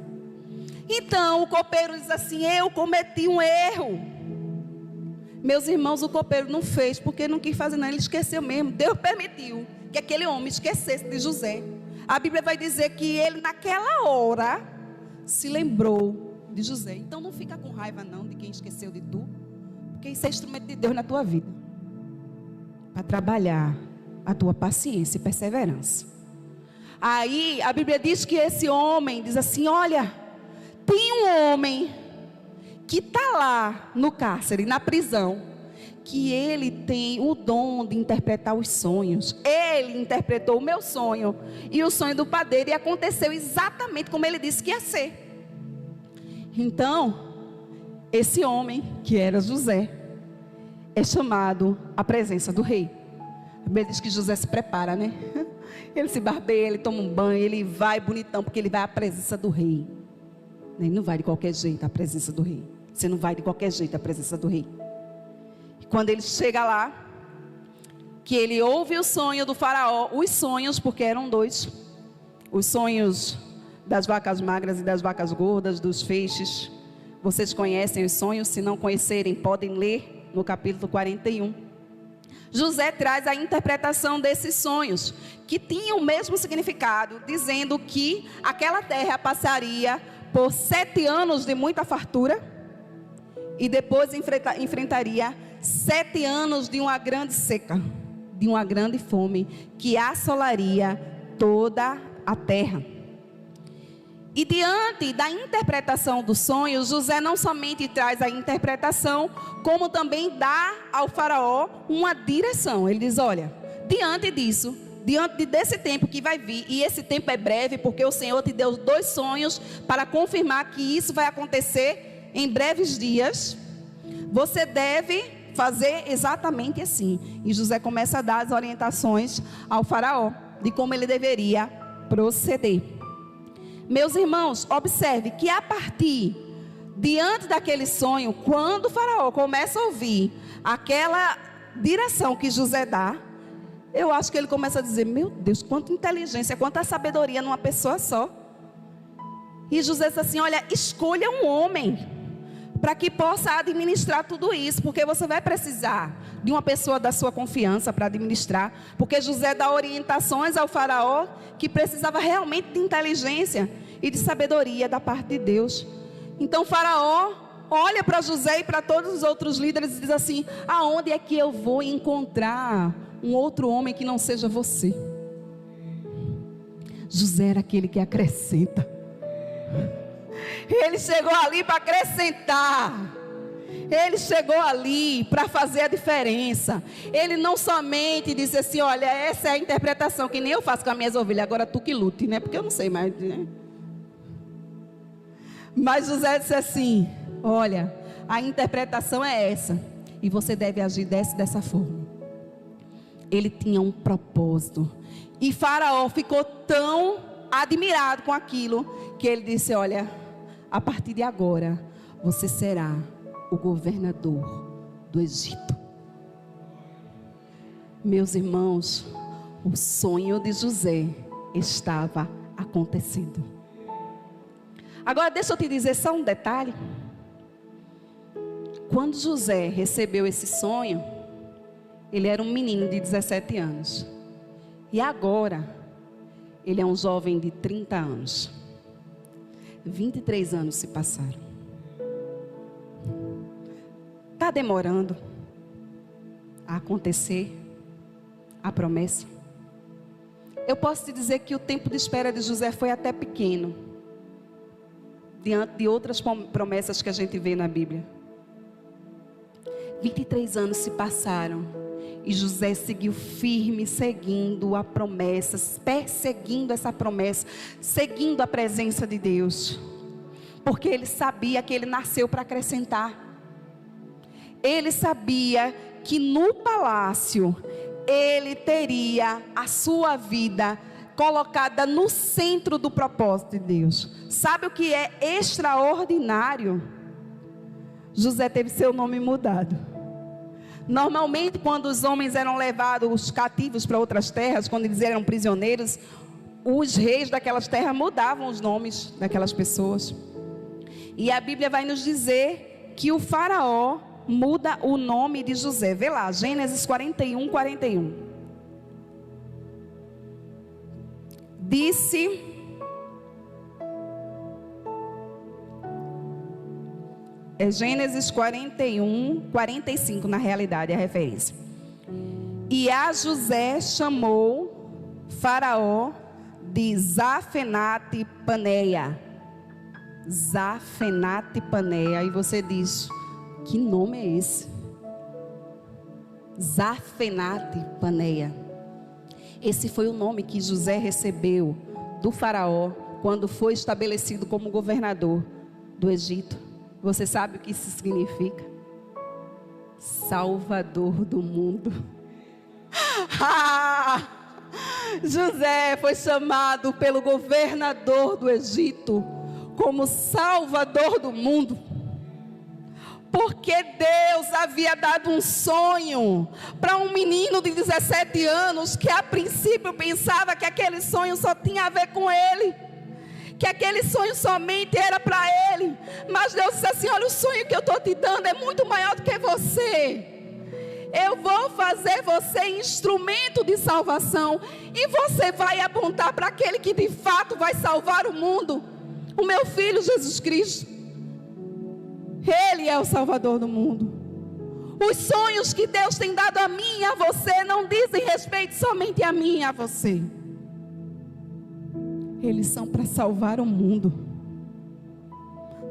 Então o copeiro diz assim: eu cometi um erro. Meus irmãos, o copeiro não fez porque não quis fazer, não, ele esqueceu mesmo. Deus permitiu que aquele homem esquecesse de José. A Bíblia vai dizer que ele naquela hora se lembrou de José. Então não fica com raiva não de quem esqueceu de tu, porque isso é instrumento de Deus na tua vida, para trabalhar a tua paciência e perseverança. Aí a Bíblia diz que esse homem diz assim: olha, tem um homem que está lá no cárcere, na prisão, que ele tem o dom de interpretar os sonhos. Ele interpretou o meu sonho e o sonho do padeiro, e aconteceu exatamente como ele disse que ia ser. Então, esse homem, que era José, é chamado à presença do rei. A Bíblia diz que José se prepara, né? Ele se barbeia, ele toma um banho, ele vai bonitão, porque ele vai à presença do rei. Ele não vai de qualquer jeito à presença do rei. Você não vai de qualquer jeito à presença do rei. E quando ele chega lá, que ele ouve o sonho do faraó, os sonhos, porque eram 2, os sonhos das vacas magras e das vacas gordas, dos feixes. Vocês conhecem os sonhos, se não conhecerem, podem ler no capítulo 41. José traz a interpretação desses sonhos, que tinham o mesmo significado, dizendo que aquela terra passaria por 7 anos de muita fartura, e depois enfrentaria 7 anos de uma grande seca, de uma grande fome, que assolaria toda a terra. E diante da interpretação do sonho, José não somente traz a interpretação, como também dá ao faraó uma direção. Ele diz: olha, diante disso, diante desse tempo que vai vir, e esse tempo é breve, porque o Senhor te deu 2 sonhos para confirmar que isso vai acontecer em breves dias, você deve fazer exatamente assim. E José começa a dar as orientações ao faraó de como ele deveria proceder. Meus irmãos, observe que a partir, diante daquele sonho, quando o faraó começa a ouvir aquela direção que José dá, eu acho que ele começa a dizer: meu Deus, quanta inteligência, quanta sabedoria numa pessoa só. E José diz assim: olha, escolha um homem para que possa administrar tudo isso, porque você vai precisar de uma pessoa da sua confiança para administrar, porque José dá orientações ao faraó que precisava realmente de inteligência e de sabedoria da parte de Deus. Então o faraó olha para José e para todos os outros líderes e diz assim: aonde é que eu vou encontrar um outro homem que não seja você? José era aquele que acrescenta. Ele chegou ali para acrescentar. Ele chegou ali para fazer a diferença. Ele não somente disse assim: olha, essa é a interpretação que nem eu faço com as minhas ovelhas, agora tu que lute, né? Porque eu não sei mais, né? Mas José disse assim: olha, a interpretação é essa, e você deve agir dessa forma. Ele tinha um propósito. E Faraó ficou tão admirado com aquilo que ele disse: olha, a partir de agora você será o governador do Egito. Meus irmãos, o sonho de José estava acontecendo. Agora deixa eu te dizer só um detalhe. Quando José recebeu esse sonho, ele era um menino de 17 anos. E agora, ele é um jovem de 30 anos. 23 anos se passaram. Está demorando a acontecer a promessa? Eu posso te dizer que o tempo de espera de José foi até pequeno, diante de outras promessas que a gente vê na Bíblia. 23 anos se passaram e José seguiu firme, seguindo a promessa, perseguindo essa promessa, seguindo a presença de Deus, porque ele sabia que ele nasceu para acrescentar. Ele sabia que no palácio ele teria a sua vida colocada no centro do propósito de Deus. Sabe o que é extraordinário? José teve seu nome mudado. Normalmente, quando os homens eram levados cativos para outras terras, quando eles eram prisioneiros, os reis daquelas terras mudavam os nomes daquelas pessoas. E a Bíblia vai nos dizer que o faraó muda o nome de José. Vê lá, Gênesis 41, 41. Disse... É Gênesis 41, 45 na realidade, é a referência. E a José chamou Faraó de Zafenate Paneia. Zafenate Paneia. E você diz: que nome é esse? Zafenate Paneia. Esse foi o nome que José recebeu do faraó quando foi estabelecido como governador do Egito. Você sabe o que isso significa? Salvador do mundo. José foi chamado pelo governador do Egito como Salvador do mundo, porque Deus havia dado um sonho para um menino de 17 anos, que a princípio pensava que aquele sonho só tinha a ver com ele, que aquele sonho somente era para ele. Mas Deus disse assim: olha, o sonho que eu estou te dando é muito maior do que você. Eu vou fazer você instrumento de salvação, e você vai apontar para aquele que de fato vai salvar o mundo, o meu filho Jesus Cristo. Ele é o Salvador do mundo. Os sonhos que Deus tem dado a mim e a você não dizem respeito somente a mim e a você. Eles são para salvar o mundo.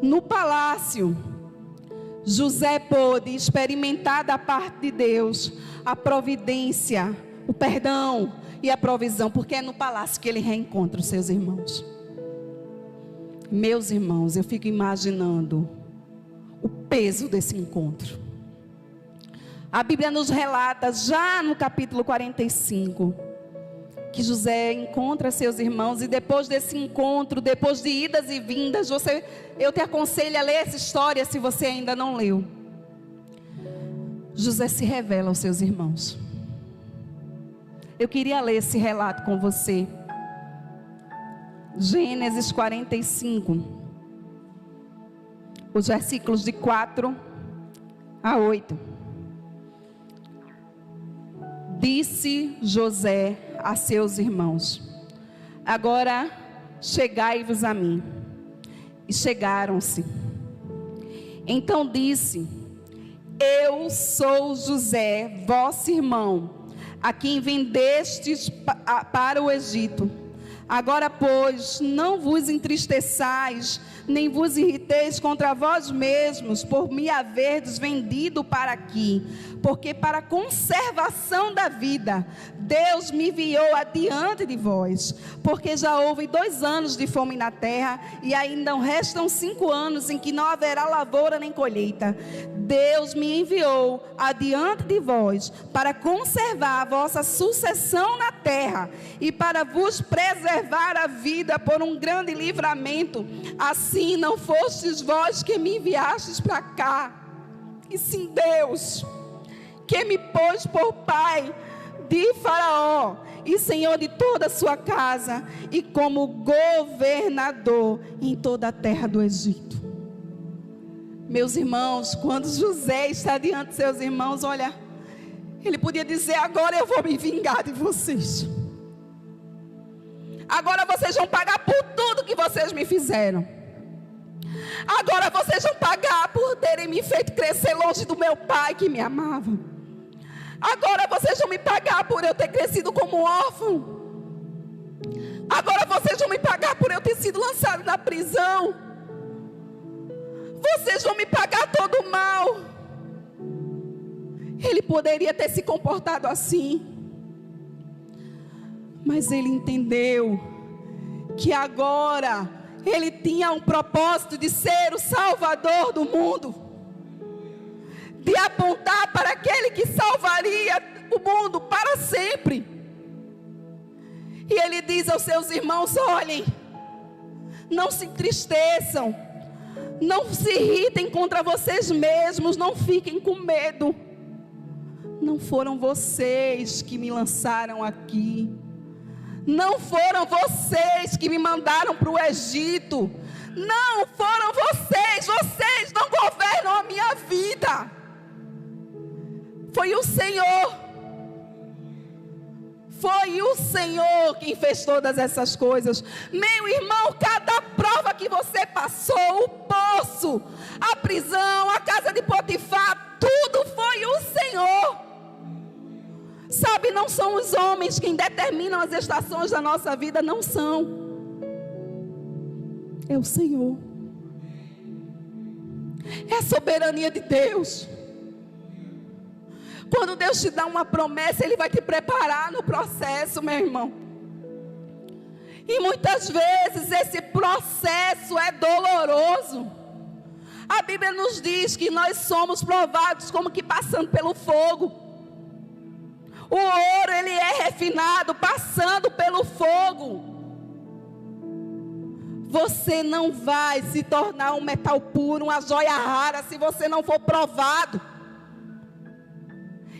No palácio, José pôde experimentar da parte de Deus a providência, o perdão e a provisão, porque é no palácio que ele reencontra os seus irmãos. Meus irmãos, eu fico imaginando o peso desse encontro. A Bíblia nos relata, já no capítulo 45, que José encontra seus irmãos, e depois desse encontro, depois de idas e vindas, eu te aconselho a ler essa história se você ainda não leu. José se revela aos seus irmãos. Eu queria ler esse relato com você. Gênesis 45, os versículos de 4 a 8. Disse José a seus irmãos: agora chegai-vos a mim. E chegaram-se. Então disse: eu sou José, vosso irmão, a quem vendestes para o Egito. Agora, pois, não vos entristeçais, nem vos irriteis contra vós mesmos, por me haverdes vendido para aqui, porque para a conservação da vida, Deus me enviou adiante de vós, porque já houve 2 anos de fome na terra, e ainda restam 5 anos em que não haverá lavoura nem colheita. Deus me enviou adiante de vós, para conservar a vossa sucessão na terra, e para vos preservar a vida por um grande livramento. Assim não fostes vós que me enviastes para cá, e sim Deus, que me pôs por pai de Faraó e senhor de toda a sua casa, e como governador em toda a terra do Egito. Meus irmãos, quando José está diante de seus irmãos, olha, ele podia dizer: agora eu vou me vingar de vocês. Agora vocês vão pagar por tudo que vocês me fizeram. Agora vocês vão pagar por terem me feito crescer longe do meu pai que me amava. Agora vocês vão me pagar por eu ter crescido como órfão. Agora vocês vão me pagar por eu ter sido lançado na prisão. Vocês vão me pagar todo o mal. Ele poderia ter se comportado assim, mas ele entendeu que agora ele tinha um propósito de ser o Salvador do mundo, de apontar para aquele que salvaria o mundo para sempre. E ele diz aos seus irmãos: olhem, não se entristeçam, não se irritem contra vocês mesmos, não fiquem com medo. Não foram vocês que me lançaram aqui. Não foram vocês que me mandaram para o Egito. Não foram vocês. Vocês não governam a minha vida. Foi o Senhor. Foi o Senhor quem fez todas essas coisas. Meu irmão, cada prova que você passou, o poço, a prisão, a casa de Potifar, tudo foi o Senhor. Sabe, não são os homens quem determinam as estações da nossa vida, não são. É o Senhor. É a soberania de Deus. Quando Deus te dá uma promessa, Ele vai te preparar no processo, meu irmão. E muitas vezes esse processo é doloroso. A Bíblia nos diz que nós somos provados como que passando pelo fogo. O ouro, ele é refinado passando pelo fogo. Você não vai se tornar um metal puro, uma joia rara, se você não for provado.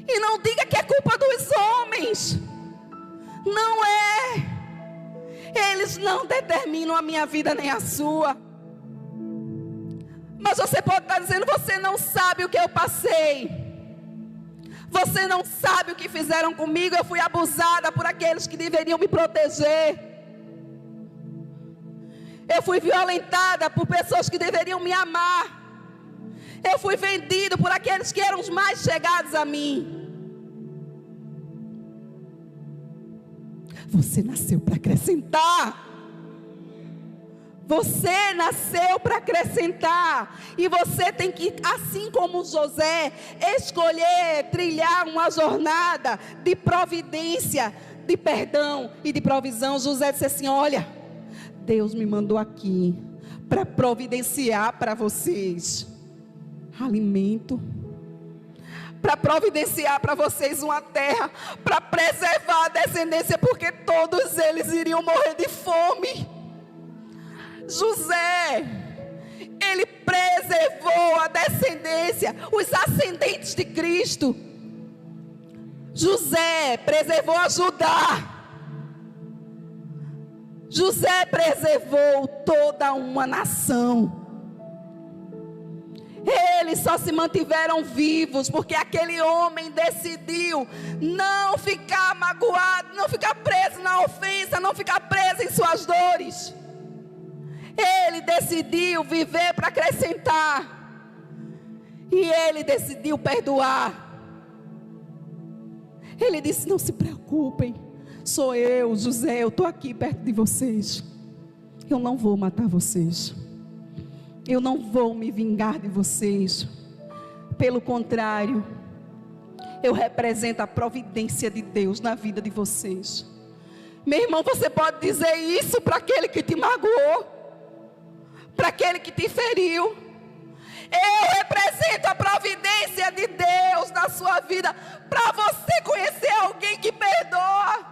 E não diga que é culpa dos homens. Não é. Eles não determinam a minha vida nem a sua. Mas você pode estar dizendo: você não sabe o que eu passei. Você não sabe o que fizeram comigo. Eu fui abusada por aqueles que deveriam me proteger. Eu fui violentada por pessoas que deveriam me amar. Eu fui vendido por aqueles que eram os mais chegados a mim. Você nasceu para acrescentar. Você nasceu para acrescentar. E você tem que, assim como José, escolher trilhar uma jornada de providência, de perdão e de provisão. José disse assim: olha, Deus me mandou aqui para providenciar para vocês alimento, para providenciar para vocês uma terra, para preservar a descendência, porque todos eles iriam morrer de fome. José, ele preservou a descendência, os ascendentes de Cristo. José preservou a Judá. José preservou toda uma nação. Eles só se mantiveram vivos porque aquele homem decidiu não ficar magoado, não ficar preso na ofensa, não ficar preso em suas dores. Ele decidiu viver para acrescentar. E ele decidiu perdoar. Ele disse: não se preocupem, sou eu, José, eu estou aqui perto de vocês. Eu não vou matar vocês. Eu não vou me vingar de vocês. Pelo contrário, eu represento a providência de Deus na vida de vocês. Meu irmão, você pode dizer isso para aquele que te magoou, para aquele que te feriu. Eu represento a providência de Deus na sua vida, para você conhecer alguém que perdoa,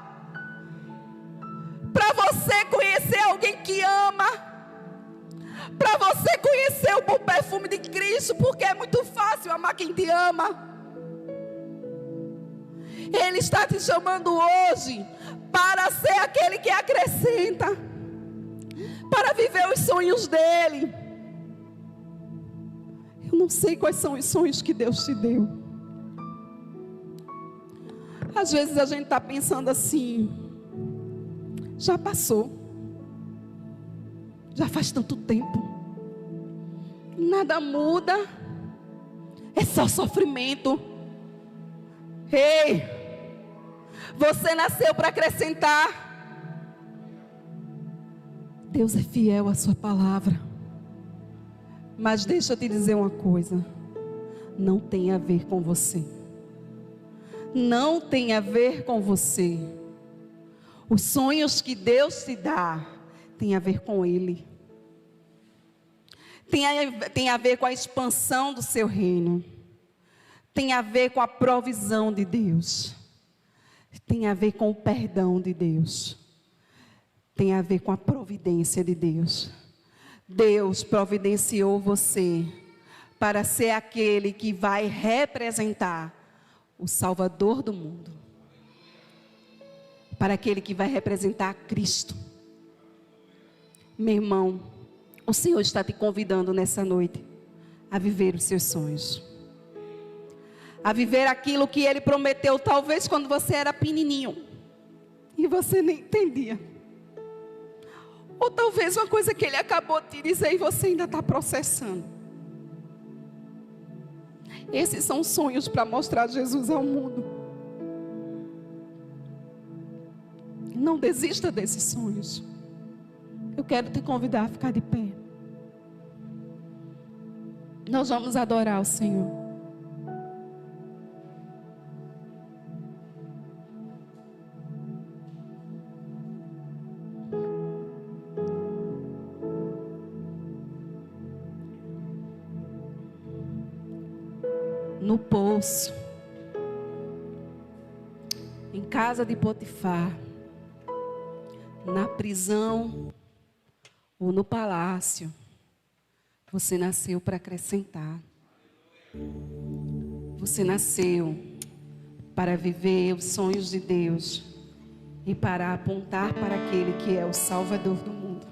para você conhecer alguém que ama, para você conhecer o bom perfume de Cristo, porque é muito fácil amar quem te ama. Ele está te chamando hoje para ser aquele que acrescenta, para viver os sonhos dele. Eu não sei quais são os sonhos que Deus te deu. Às vezes a gente está pensando assim: já passou, já faz tanto tempo, nada muda, é só sofrimento. Ei, você nasceu para acrescentar. Deus é fiel à sua palavra. Mas deixa eu te dizer uma coisa: não tem a ver com você. Não tem a ver com você. Os sonhos que Deus te dá tem a ver com Ele. Tem a ver com a expansão do seu reino. Tem a ver com a provisão de Deus. Tem a ver com o perdão de Deus. Tem a ver com a providência de Deus. Deus providenciou você para ser aquele que vai representar o Salvador do mundo. Para aquele que vai representar Cristo. Meu irmão, o Senhor está te convidando nessa noite a viver os seus sonhos. A viver aquilo que Ele prometeu, talvez quando você era pequenininho e você nem entendia. Ou talvez uma coisa que Ele acabou de te dizer e você ainda está processando. Esses são sonhos para mostrar Jesus ao mundo. Não desista desses sonhos. Eu quero te convidar a ficar de pé. Nós vamos adorar o Senhor. No poço, em casa de Potifar, na prisão ou no palácio, você nasceu para acrescentar. Você nasceu para viver os sonhos de Deus e para apontar para aquele que é o Salvador do mundo,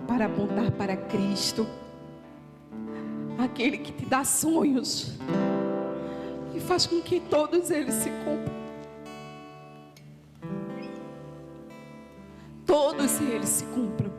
para apontar para Cristo, aquele que te dá sonhos e faz com que todos eles se cumpram. Todos eles se cumpram.